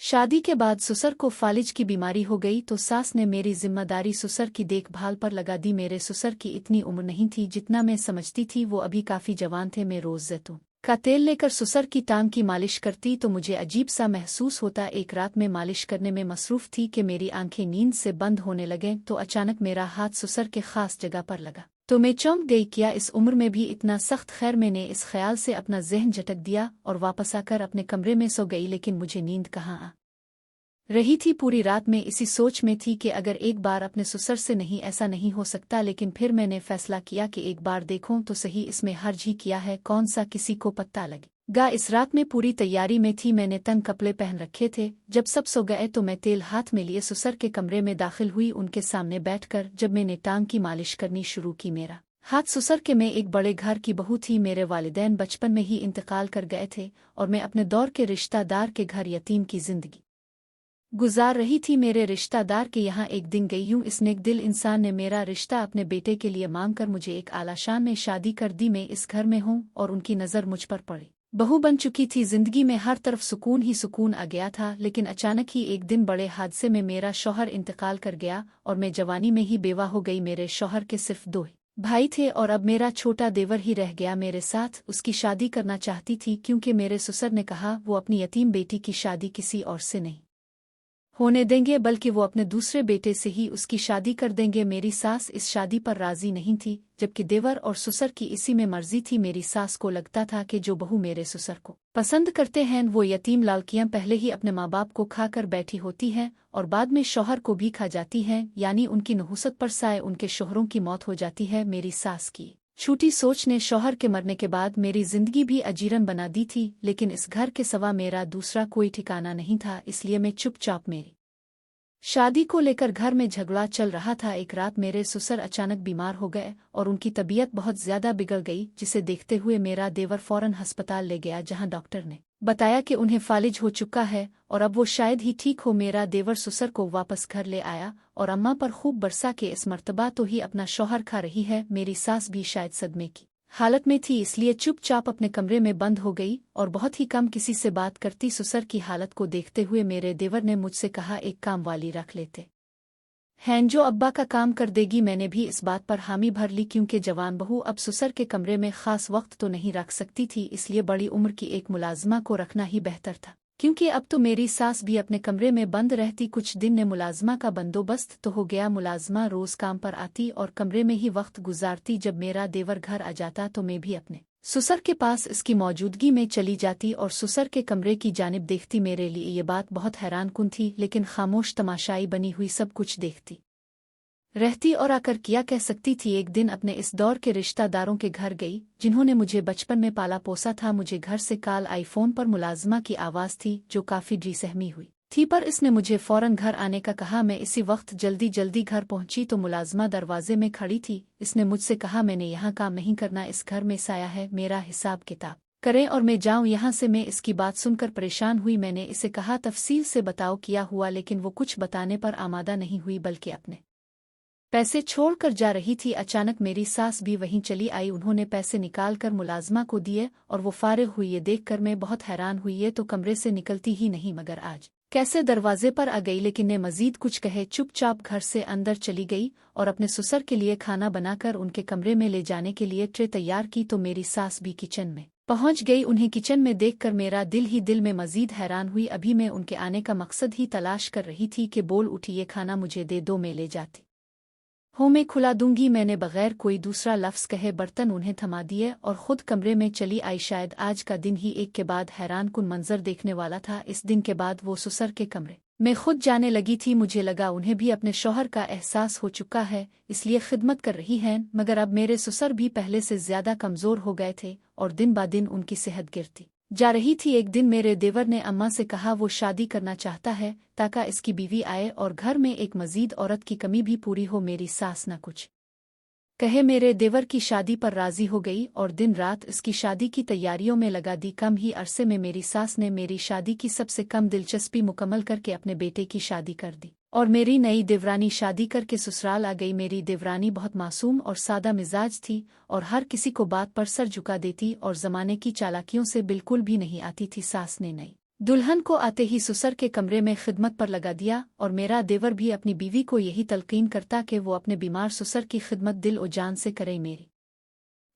शादी के बाद ससुर को फालिज की बीमारी हो गई तो सास ने मेरी जिम्मेदारी ससुर की देखभाल पर लगा दी। मेरे ससुर की इतनी उम्र नहीं थी जितना मैं समझती थी, वो अभी काफी जवान थे। मैं रोज जैतून का तेल लेकर ससुर की टांग की मालिश करती तो मुझे अजीब सा महसूस होता। एक रात में मालिश करने में मसरूफ थी कि मेरी आंखें नींद से बंद होने लगे तो अचानक मेरा हाथ ससुर के खास जगह पर लगा तो मैं चौंक गई। क्या इस उम्र में भी इतना सख्त? खैर, मैंने इस ख्याल से अपना जहन झटक दिया और वापस आकर अपने कमरे में सो गई। लेकिन मुझे नींद कहाँ आ रही थी। पूरी रात में इसी सोच में थी कि अगर एक बार अपने ससुर से नहीं, ऐसा नहीं हो सकता। लेकिन फिर मैंने फैसला किया कि एक बार देखूं तो सही, इसमें हर्ज ही किया है, कौन सा किसी को पता लगेगा। इस रात में पूरी तैयारी में थी। मैंने तंग कपड़े पहन रखे थे। जब सब सो गए तो मैं तेल हाथ में लिए ससुर के कमरे में दाखिल हुई। उनके सामने बैठकर जब मैंने टांग की मालिश करनी शुरू की, मेरा हाथ ससुर के मैं एक बड़े घर की बहू थी। मेरे वालिदैन बचपन में ही इंतकाल कर गए थे और मैं अपने दौर के रिश्तेदार के घर यतीम की जिंदगी गुजार रही थी। मेरे रिश्तेदार के यहाँ एक दिन गई हूँ। इस नेक दिल इंसान ने मेरा रिश्ता अपने बेटे के लिए मांगकर मुझे एक आलाशान में शादी कर दी। मैं इस घर में हूँ और उनकी नज़र मुझ पर पड़ी। बहू बन चुकी थी। जिंदगी में हर तरफ सुकून ही सुकून आ गया था। लेकिन अचानक ही एक दिन बड़े हादसे में मेरा शौहर इंतकाल कर गया और मैं जवानी में ही बेवा हो गई। मेरे शौहर के सिर्फ दो भाई थे और अब मेरा छोटा देवर ही रह गया मेरे साथ। उसकी शादी करना चाहती थी क्योंकि मेरे ससुर ने कहा वो अपनी यतीम बेटी की शादी किसी और से नहीं होने देंगे, बल्कि वो अपने दूसरे बेटे से ही उसकी शादी कर देंगे। मेरी सास इस शादी पर राजी नहीं थी, जबकि देवर और ससुर की इसी में मर्जी थी। मेरी सास को लगता था कि जो बहू मेरे ससुर को पसंद करते हैं वो यतीम लालकियां पहले ही अपने माँ बाप को खा कर बैठी होती हैं और बाद में शौहर को भी खा जाती हैं, यानी उनकी नहुसत पर साए उनके शोहरों की मौत हो जाती है। मेरी सास की छूटी सोच ने शौहर के मरने के बाद मेरी जिंदगी भी अजीरन बना दी थी। लेकिन इस घर के सिवा मेरा दूसरा कोई ठिकाना नहीं था, इसलिए मैं चुपचाप मेरी शादी को लेकर घर में झगड़ा चल रहा था। एक रात मेरे ससुर अचानक बीमार हो गए और उनकी तबीयत बहुत ज्यादा बिगड़ गई, जिसे देखते हुए मेरा देवर फौरन अस्पताल ले गया, जहां डॉक्टर ने बताया कि उन्हें फालिज हो चुका है और अब वो शायद ही ठीक हो। मेरा देवर ससुर को वापस घर ले आया और अम्मा पर खूब बरसा के इस मर्तबा तो ही अपना शौहर खा रही है। मेरी सास भी शायद सदमे की हालत में थी, इसलिए चुपचाप अपने कमरे में बंद हो गई और बहुत ही कम किसी से बात करती। ससुर की हालत को देखते हुए मेरे देवर ने मुझसे कहा, एक काम वाली रख लेते हैं जो अब्बा का काम कर देगी। मैंने भी इस बात पर हामी भर ली, क्योंकि जवान बहू अब ससुर के कमरे में खास वक्त तो नहीं रख सकती थी, इसलिए बड़ी उम्र की एक मुलाजमा को रखना ही बेहतर था, क्योंकि अब तो मेरी सास भी अपने कमरे में बंद रहती। कुछ दिन में मुलाजमा का बंदोबस्त तो हो गया। मुलाजमा रोज काम पर आती और कमरे में ही वक्त गुजारती। जब मेरा देवर घर आ जाता तो मैं भी अपने ससुर के पास इसकी मौजूदगी में चली जाती और ससुर के कमरे की जानिब देखती। मेरे लिए ये बात बहुत हैरानकुन थी, लेकिन खामोश तमाशाई बनी हुई सब कुछ देखती रहती और आकर क्या कह सकती थी। एक दिन अपने इस दौर के रिश्तेदारों के घर गई, जिन्होंने मुझे बचपन में पाला पोसा था। मुझे घर से कॉल आई। फोन पर मुलाजमा की आवाज़ थी, जो काफ़ी डी सहमी हुई थी, पर इसने मुझे फौरन घर आने का कहा। मैं इसी वक्त जल्दी जल्दी घर पहुंची तो मुलाजमा दरवाजे में खड़ी थी। इसने मुझसे कहा, मैंने यहाँ काम नहीं करना, इस घर में साया है, मेरा हिसाब किताब करें और मैं जाऊं यहाँ से। मैं इसकी बात सुनकर परेशान हुई। मैंने इसे कहा, तफसील से बताओ क्या हुआ, लेकिन वो कुछ बताने पर आमादा नहीं हुई, बल्कि अपने पैसे छोड़कर जा रही थी। अचानक मेरी सास भी वहीं चली आई। उन्होंने पैसे निकालकर मुलाजमा को दिए और वो फारिग हुई। ये देखकर मैं बहुत हैरान हुई। ये तो कमरे से निकलती ही नहीं, मगर आज कैसे दरवाजे पर आ गई। लेकिन ने मजीद कुछ कहे चुपचाप घर से अंदर चली गई और अपने ससुर के लिए खाना बनाकर उनके कमरे में ले जाने के लिए ट्रे तैयार की। तो मेरी सास भी किचन में पहुंच गई। उन्हें किचन में देखकर मेरा दिल ही दिल में मजीद हैरान हुई। अभी मैं उनके आने का मकसद ही तलाश कर रही थी कि बोल उठी, ये खाना मुझे दे दो, मैं ले जाती हूँ, मैं खुला दूंगी। मैंने बगैर कोई दूसरा लफ्ज़ कहे बर्तन उन्हें थमा दिए और खुद कमरे में चली आई। शायद आज का दिन ही एक के बाद हैरानकुन मंजर देखने वाला था। इस दिन के बाद वो ससुर के कमरे में खुद जाने लगी थी। मुझे लगा उन्हें भी अपने शौहर का एहसास हो चुका है, इसलिए खिदमत कर रही हैं। मगर अब मेरे ससुर भी पहले से ज्यादा कमजोर हो गए थे और दिन ब दिन उनकी सेहत गिरती जा रही थी। एक दिन मेरे देवर ने अम्मा से कहा, वो शादी करना चाहता है ताकि इसकी बीवी आए और घर में एक मजीद औरत की कमी भी पूरी हो। मेरी सास न कुछ कहे मेरे देवर की शादी पर राजी हो गई और दिन रात इसकी शादी की तैयारियों में लगा दी। कम ही अरसे में मेरी सास ने मेरी शादी की सबसे कम दिलचस्पी मुकम्मल करके अपने बेटे की शादी कर दी और मेरी नई देवरानी शादी करके ससुराल आ गई। मेरी देवरानी बहुत मासूम और सादा मिजाज थी और हर किसी को बात पर सर झुका देती और जमाने की चालाकियों से बिल्कुल भी नहीं आती थी। सास ने नई दुल्हन को आते ही ससुर के कमरे में खिदमत पर लगा दिया और मेरा देवर भी अपनी बीवी को यही तलकीन करता कि वो अपने बीमार ससुर की खिदमत दिल और जान से करे। मेरी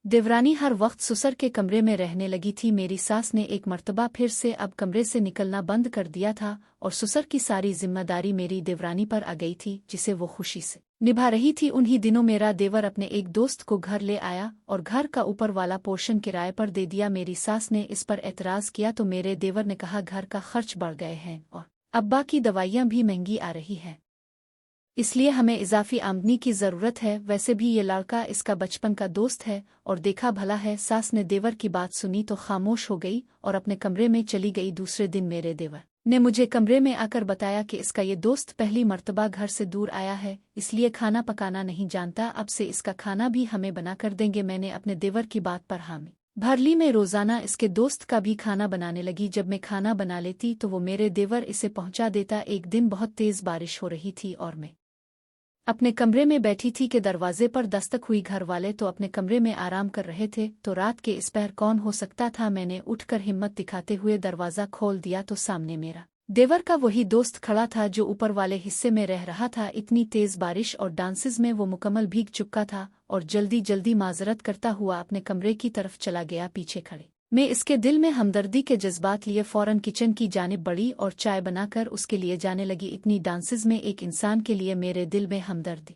देवरानी हर वक्त ससुर के कमरे में रहने लगी थी। मेरी सास ने एक मर्तबा फिर से अब कमरे से निकलना बंद कर दिया था और ससुर की सारी जिम्मेदारी मेरी देवरानी पर आ गई थी, जिसे वो खुशी से निभा रही थी। उन्हीं दिनों मेरा देवर अपने एक दोस्त को घर ले आया और घर का ऊपर वाला पोर्शन किराए पर दे दिया। मेरी सास ने इस पर एतराज किया तो मेरे देवर ने कहा, घर का खर्च बढ़ गए हैं और अब्बा की दवाइयाँ भी महंगी आ रही हैं, इसलिए हमें इजाफी आमदनी की ज़रूरत है। वैसे भी ये लड़का इसका बचपन का दोस्त है और देखा भला है। सास ने देवर की बात सुनी तो खामोश हो गई और अपने कमरे में चली गई। दूसरे दिन मेरे देवर ने मुझे कमरे में आकर बताया कि इसका ये दोस्त पहली मर्तबा घर से दूर आया है, इसलिए खाना पकाना नहीं जानता। अब से इसका खाना भी हमें बना कर देंगे। मैंने अपने देवर की बात पर हामी भर ली। मैं रोज़ाना इसके दोस्त का भी खाना बनाने लगी। जब मैं खाना बना लेती तो वो मेरे देवर इसे पहुंचा देता। एक दिन बहुत तेज़ बारिश हो रही थी और मैं अपने कमरे में बैठी थी कि दरवाजे पर दस्तक हुई। घर वाले तो अपने कमरे में आराम कर रहे थे, तो रात के इस पहर कौन हो सकता था। मैंने उठकर हिम्मत दिखाते हुए दरवाज़ा खोल दिया तो सामने मेरा देवर का वही दोस्त खड़ा था जो ऊपर वाले हिस्से में रह रहा था। इतनी तेज़ बारिश और डांसेस में वो मुकम्मल भीग चुका था और जल्दी जल्दी माजरत करता हुआ अपने कमरे की तरफ चला गया। पीछे खड़े मैं इसके दिल में हमदर्दी के जज्बात लिए फ़ौरन किचन की जानिब बढ़ी और चाय बनाकर उसके लिए जाने लगी। इतनी डांसेस में एक इंसान के लिए मेरे दिल में हमदर्दी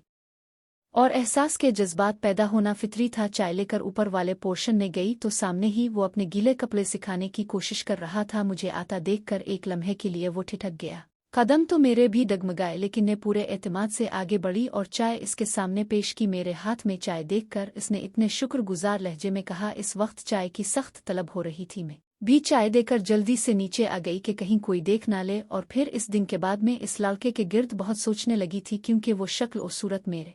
और एहसास के जज्बात पैदा होना फितरी था। चाय लेकर ऊपर वाले पोर्शन में गई तो सामने ही वो अपने गीले कपड़े सिखाने की कोशिश कर रहा था। मुझे आता देखकर एक लम्हे के लिए वो ठिठक गया। कदम तो मेरे भी डगमगाए, लेकिन ने पूरे एतमाद से आगे बढ़ी और चाय इसके सामने पेश की। मेरे हाथ में चाय देखकर इसने इतने शुक्रगुजार लहजे में कहा, इस वक्त चाय की सख्त तलब हो रही थी। मैं भी चाय देकर जल्दी से नीचे आ गई कि कहीं कोई देख ना ले। और फिर इस दिन के बाद में इस लड़के के गिर्द बहुत सोचने लगी थी, क्योंकि वो शक्ल और सूरत मेरे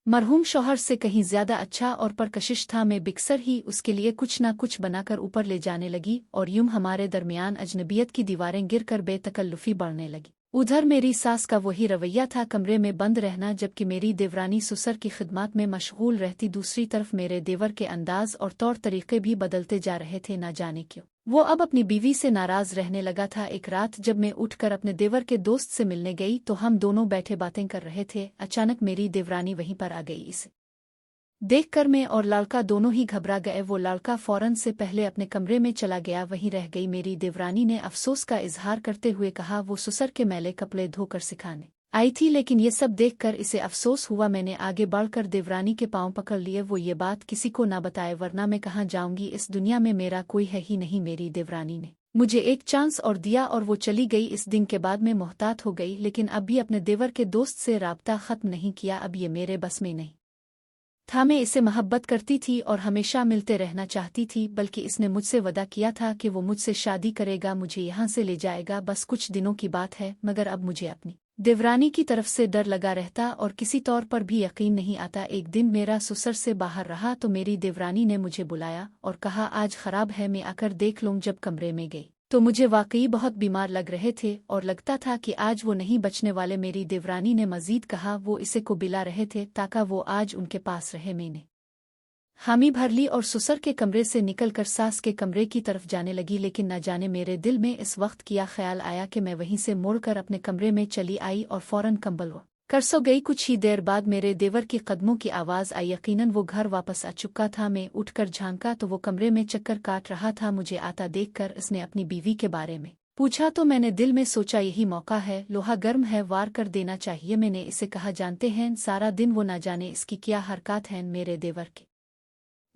मरहूम शौहर से कहीं ज्यादा अच्छा और परकशिश था। मैं बिकसर ही उसके लिए कुछ ना कुछ बनाकर ऊपर ले जाने लगी और यूं हमारे दरमियान अजनबियत की दीवारें गिरकर बेतकल्लुफी बढ़ने लगी। उधर मेरी सास का वही रवैया था, कमरे में बंद रहना, जबकि मेरी देवरानी ससुर की खिदमत में मशगूल रहती। दूसरी तरफ मेरे देवर के अंदाज और तौर तरीके भी बदलते जा रहे थे। ना जाने क्यों वो अब अपनी बीवी से नाराज रहने लगा था। एक रात जब मैं उठकर अपने देवर के दोस्त से मिलने गई तो हम दोनों बैठे बातें कर रहे थे। अचानक मेरी देवरानी वहीं पर आ गई। इसे देखकर मैं और लड़का दोनों ही घबरा गए। वो लड़का फौरन से पहले अपने कमरे में चला गया, वहीं रह गई। मेरी देवरानी ने अफसोस का इजहार करते हुए कहा, वो ससुर के मैले कपड़े धोकर सिखाने आई थी, लेकिन ये सब देखकर इसे अफसोस हुआ। मैंने आगे बढ़कर देवरानी के पांव पकड़ लिए, वो ये बात किसी को ना बताए, वरना मैं कहाँ जाऊंगी, इस दुनिया में मेरा कोई है ही नहीं। मेरी देवरानी ने मुझे एक चांस और दिया और वो चली गई। इस दिन के बाद मैं मोहतात हो गई, लेकिन अब भी अपने देवर के दोस्त से राब्ता खत्म नहीं किया। अब ये मेरे बस में नहीं था। मैं इसे मोहब्बत करती थी और हमेशा मिलते रहना चाहती थी, बल्कि इसने मुझसे वादा किया था कि वो मुझसे शादी करेगा, मुझे यहाँ से ले जाएगा। बस कुछ दिनों की बात है, मगर अब मुझे अपनी देवरानी की तरफ से डर लगा रहता और किसी तौर पर भी यकीन नहीं आता। एक दिन मेरा ससुर से बाहर रहा तो मेरी देवरानी ने मुझे बुलाया और कहा, आज खराब है, मैं आकर देख लूँ। जब कमरे में गई तो मुझे वाकई बहुत बीमार लग रहे थे और लगता था कि आज वो नहीं बचने वाले। मेरी देवरानी ने मजीद कहा, वो इसे को बिला रहे थे ताकि वो आज उनके पास रहे। मैंने हामी भर ली और ससुर के कमरे से निकलकर सास के कमरे की तरफ जाने लगी, लेकिन न जाने मेरे दिल में इस वक्त क्या ख्याल आया कि मैं वहीं से मुड़कर अपने कमरे में चली आई और फौरन कंबल कर सो गई। कुछ ही देर बाद मेरे देवर की कदमों की आवाज़ आई। यकीनन वो घर वापस आ चुका था। मैं उठकर झांका तो वो कमरे में चक्कर काट रहा था। मुझे आता देखकर इसने अपनी बीवी के बारे में पूछा तो मैंने दिल में सोचा, यही मौका है, लोहा गर्म है, वार कर देना चाहिए। मैंने इसे कहा, जानते हैं सारा दिन वो ना जाने इसकी क्या हरकत हैं। मेरे देवर के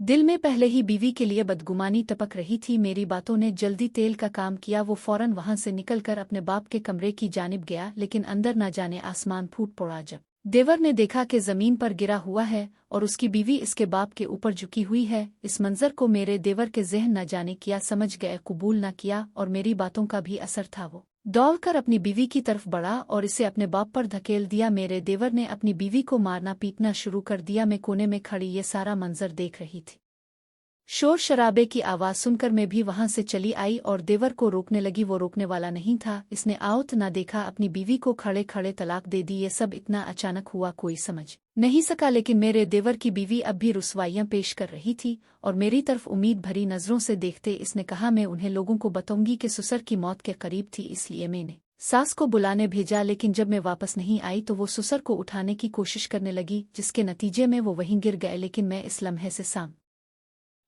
दिल में पहले ही बीवी के लिए बदगुमानी टपक रही थी। मेरी बातों ने जल्दी तेल का काम किया। वो फौरन वहां से निकलकर अपने बाप के कमरे की जानिब गया, लेकिन अंदर ना जाने आसमान फूट पड़ा। जब देवर ने देखा कि जमीन पर गिरा हुआ है और उसकी बीवी इसके बाप के ऊपर झुकी हुई है, इस मंजर को मेरे देवर के जहन न जाने किया समझ गए, कबूल न किया और मेरी बातों का भी असर था। वो दौड़कर अपनी बीवी की तरफ बढ़ा और इसे अपने बाप पर धकेल दिया। मेरे देवर ने अपनी बीवी को मारना पीटना शुरू कर दिया। मैं कोने में खड़ी ये सारा मंजर देख रही थी। शोर शराबे की आवाज़ सुनकर मैं भी वहां से चली आई और देवर को रोकने लगी। वो रोकने वाला नहीं था। इसने आओत ना देखा, अपनी बीवी को खड़े खड़े तलाक दे दी। ये सब इतना अचानक हुआ, कोई समझ नहीं सका। लेकिन मेरे देवर की बीवी अब भी रुसवाइयां पेश कर रही थी और मेरी तरफ उम्मीद भरी नजरों से देखते इसने कहा, मैं उन्हें लोगों को बताऊंगी कि ससुर की मौत के करीब थी, इसलिए मैंने सास को बुलाने भेजा। लेकिन जब मैं वापस नहीं आई तो वो ससुर को उठाने की कोशिश करने लगी, जिसके नतीजे में वो वहीं गिर गए। लेकिन मैं इस लम्हे से साम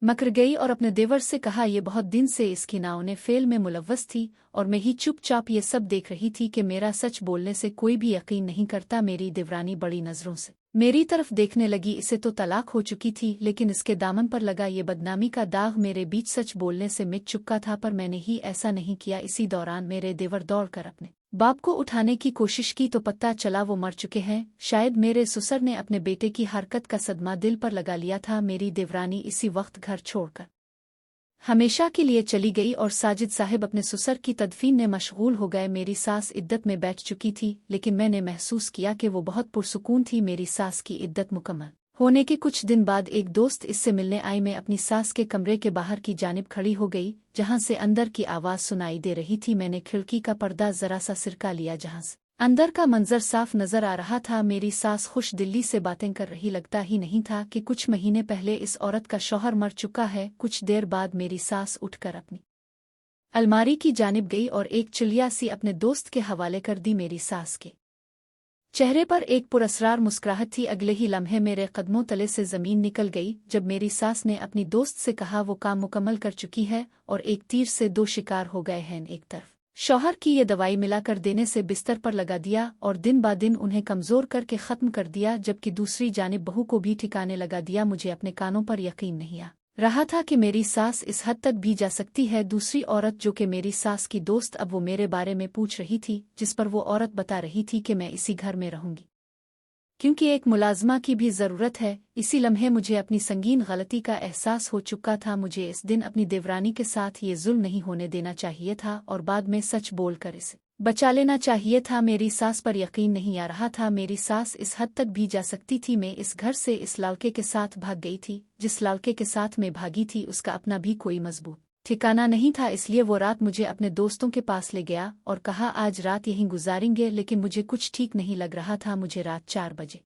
मकर गई और अपने देवर से कहा, ये बहुत दिन से इसकी नाव ने फेल में मुलव्वस थी और मैं ही चुपचाप ये सब देख रही थी कि मेरा सच बोलने से कोई भी यकीन नहीं करता। मेरी देवरानी बड़ी नजरों से मेरी तरफ देखने लगी। इसे तो तलाक हो चुकी थी, लेकिन इसके दामन पर लगा ये बदनामी का दाग मेरे बीच सच बोलने से मिट चुका था, पर मैंने ही ऐसा नहीं किया। इसी दौरान मेरे देवर दौड़कर अपने बाप को उठाने की कोशिश की तो पता चला वो मर चुके हैं। शायद मेरे ससुर ने अपने बेटे की हरकत का सदमा दिल पर लगा लिया था। मेरी देवरानी इसी वक्त घर छोड़कर हमेशा के लिए चली गई और साजिद साहब अपने ससुर की तदफीन में मशगूल हो गए। मेरी सास इद्दत में बैठ चुकी थी, लेकिन मैंने महसूस किया कि वो बहुत पुरसुकून थी। मेरी सास की इद्दत मुकम्मल होने के कुछ दिन बाद एक दोस्त इससे मिलने आई। मैं अपनी सास के कमरे के बाहर की जानिब खड़ी हो गई, जहां से अंदर की आवाज़ सुनाई दे रही थी। मैंने खिड़की का पर्दा जरा सा सिरका लिया, जहां से अंदर का मंजर साफ नजर आ रहा था। मेरी सास खुश दिल्ली से बातें कर रही। लगता ही नहीं था कि कुछ महीने पहले इस औरत का शौहर मर चुका है। कुछ देर बाद मेरी सास उठकर अपनी अलमारी की जानिब गई और एक चिड़िया सी अपने दोस्त के हवाले कर दी। मेरी सास के चेहरे पर एक पुरस्रार मुस्कुराहट थी। अगले ही लम्हे मेरे कदमों तले से जमीन निकल गई जब मेरी सास ने अपनी दोस्त से कहा, वो काम मुकम्मल कर चुकी है और एक तीर से दो शिकार हो गए हैं। एक तरफ शौहर की ये दवाई मिलाकर देने से बिस्तर पर लगा दिया और दिन ब दिन उन्हें कमजोर करके ख़त्म कर दिया, जबकि दूसरी जानिब बहू को भी ठिकाने लगा दिया। मुझे अपने कानों पर यकीन नहीं आ रहा था कि मेरी सास इस हद तक भी जा सकती है। दूसरी औरत जो कि मेरी सास की दोस्त, अब वो मेरे बारे में पूछ रही थी, जिस पर वो औरत बता रही थी कि मैं इसी घर में रहूंगी क्योंकि एक मुलाजमा की भी ज़रूरत है। इसी लम्हे मुझे अपनी संगीन गलती का एहसास हो चुका था। मुझे इस दिन अपनी देवरानी के साथ ये जुल्म नहीं होने देना चाहिए था और बाद में सच बोलकर इसे बचा लेना चाहिए था। मेरी सास पर यकीन नहीं आ रहा था। मेरी सास इस हद तक भी जा सकती थी। मैं इस घर से इस लड़के के साथ भाग गई थी। जिस लड़के के साथ मैं भागी थी उसका अपना भी कोई मजबूत ठिकाना नहीं था, इसलिए वो रात मुझे अपने दोस्तों के पास ले गया और कहा, आज रात यहीं गुजारेंगे। लेकिन मुझे कुछ ठीक नहीं लग रहा था। मुझे रात 4 बजे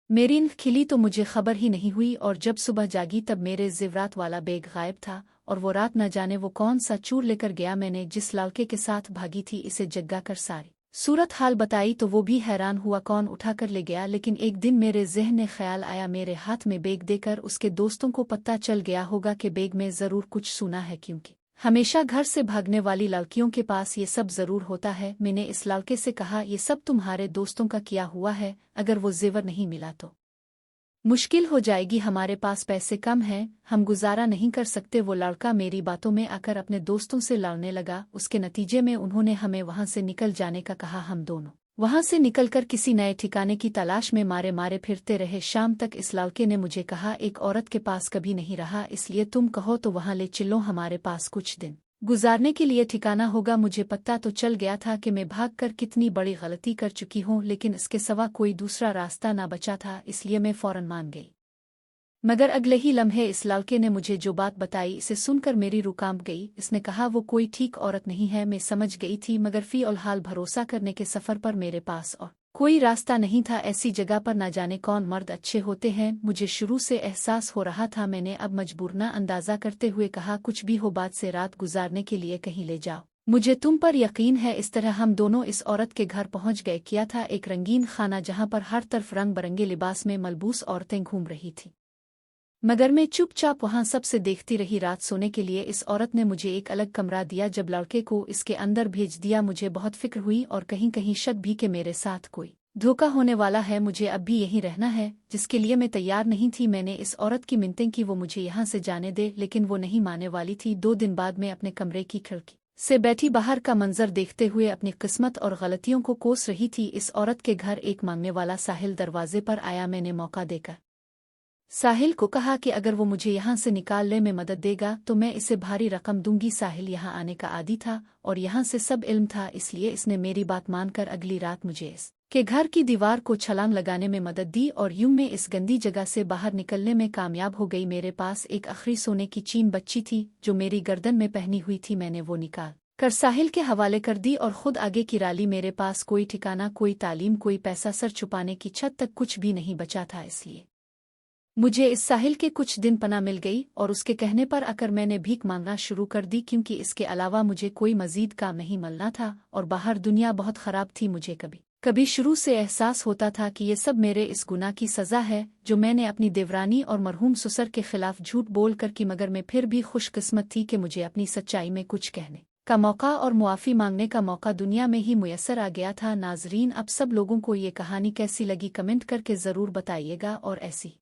मेरी नींद खिली तो मुझे खबर ही नहीं हुई और जब सुबह जागी तब मेरे ज़ेवरात वाला बैग गायब था और वो रात न जाने वो कौन सा चूर लेकर गया। मैंने जिस लड़के के साथ भागी थी इसे जग्गा कर सारी सूरत हाल बताई तो वो भी हैरान हुआ कौन उठा कर ले गया। लेकिन एक दिन मेरे जहन में ख्याल आया, मेरे हाथ में बैग देकर उसके दोस्तों को पता चल गया होगा कि बैग में ज़रूर कुछ सुना है, क्योंकि हमेशा घर से भागने वाली लड़कियों के पास ये सब ज़रूर होता है। मैंने इस लड़के से कहा, ये सब तुम्हारे दोस्तों का किया हुआ है, अगर वो जेवर नहीं मिला तो मुश्किल हो जाएगी। हमारे पास पैसे कम हैं, हम गुजारा नहीं कर सकते। वो लड़का मेरी बातों में आकर अपने दोस्तों से लड़ने लगा। उसके नतीजे में उन्होंने हमें वहां से निकल जाने का कहा। हम दोनों वहां से निकलकर किसी नए ठिकाने की तलाश में मारे मारे फिरते रहे। शाम तक इस लड़के ने मुझे कहा, एक औरत के पास कभी नहीं रहा, इसलिए तुम कहो तो वहां ले चलो, हमारे पास कुछ दिन गुजारने के लिए ठिकाना होगा। मुझे पता तो चल गया था कि मैं भागकर कितनी बड़ी गलती कर चुकी हूँ, लेकिन इसके सिवा कोई दूसरा रास्ता ना बचा था, इसलिए मैं फौरन मान गई। मगर अगले ही लम्हे इस लड़के ने मुझे जो बात बताई इसे सुनकर मेरी रूह कांप गई। इसने कहा, वो कोई ठीक औरत नहीं है। मैं समझ गई थी, मगर फी और हाल भरोसा करने के सफ़र पर मेरे पास और कोई रास्ता नहीं था। ऐसी जगह पर ना जाने कौन मर्द अच्छे होते हैं। मुझे शुरू से एहसास हो रहा था। मैंने अब मजबूरना अंदाज़ा करते हुए कहा, कुछ भी हो बात से रात गुजारने के लिए कहीं ले जाओ, मुझे तुम पर यकीन है। इस तरह हम दोनों इस औरत के घर पहुंच गए। किया था एक रंगीन खाना जहां पर हर तरफ रंग बरंगे लिबास में मलबूस औरतें घूम रही थीं, मगर मैं चुपचाप वहां सबसे देखती रही। रात सोने के लिए इस औरत ने मुझे एक अलग कमरा दिया। जब लड़के को इसके अंदर भेज दिया मुझे बहुत फिक्र हुई और कहीं कहीं शक भी कि मेरे साथ कोई धोखा होने वाला है। मुझे अब भी यहीं रहना है, जिसके लिए मैं तैयार नहीं थी। मैंने इस औरत की मिन्नतें की वो मुझे यहाँ से जाने दे, लेकिन वो नहीं मानने वाली थी। 2 दिन बाद मैं अपने कमरे की खिड़की से बैठी बाहर का मंजर देखते हुए अपनी किस्मत और गलतियों को कोस रही थी। इस औरत के घर एक मांगने वाला साहिल दरवाजे पर आया। मैंने मौका देकर साहिल को कहा कि अगर वो मुझे यहाँ से निकालने में मदद देगा तो मैं इसे भारी रकम दूंगी। साहिल यहाँ आने का आदी था और यहाँ से सब इल्म था, इसलिए इसने मेरी बात मानकर अगली रात मुझे के घर की दीवार को छलांग लगाने में मदद दी और यूं मैं इस गंदी जगह से बाहर निकलने में कामयाब हो गई। मेरे पास एक आखिरी सोने की चीन बच्ची थी जो मेरी गर्दन में पहनी हुई थी। मैंने वो निकाल कर साहिल के हवाले कर दी और खुद आगे की राली। मेरे पास कोई ठिकाना, कोई तालीम, कोई पैसा, सर छुपाने की छत तक कुछ भी नहीं बचा था। इसलिए मुझे इस साहिल के कुछ दिन पनाह मिल गई और उसके कहने पर आकर मैंने भीख मांगना शुरू कर दी, क्योंकि इसके अलावा मुझे कोई मजीद काम नहीं मिलना था और बाहर दुनिया बहुत ख़राब थी। मुझे कभी कभी शुरू से एहसास होता था कि ये सब मेरे इस गुनाह की सज़ा है जो मैंने अपनी देवरानी और मरहूम ससुर के खिलाफ झूठ बोल कर की, मगर मैं फिर भी खुशकिस्मत थी कि मुझे अपनी सच्चाई में कुछ कहने का मौका और मुआफ़ी मांगने का मौका दुनिया में ही मुयस्सर आ गया था। नाजरीन, अब सब लोगों को ये कहानी कैसी लगी कमेंट करके ज़रूर बताइएगा और ऐसी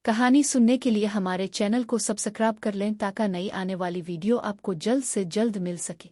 कहानी सुनने के लिए हमारे चैनल को सब्सक्राइब कर लें ताकि नई आने वाली वीडियो आपको जल्द से जल्द मिल सके।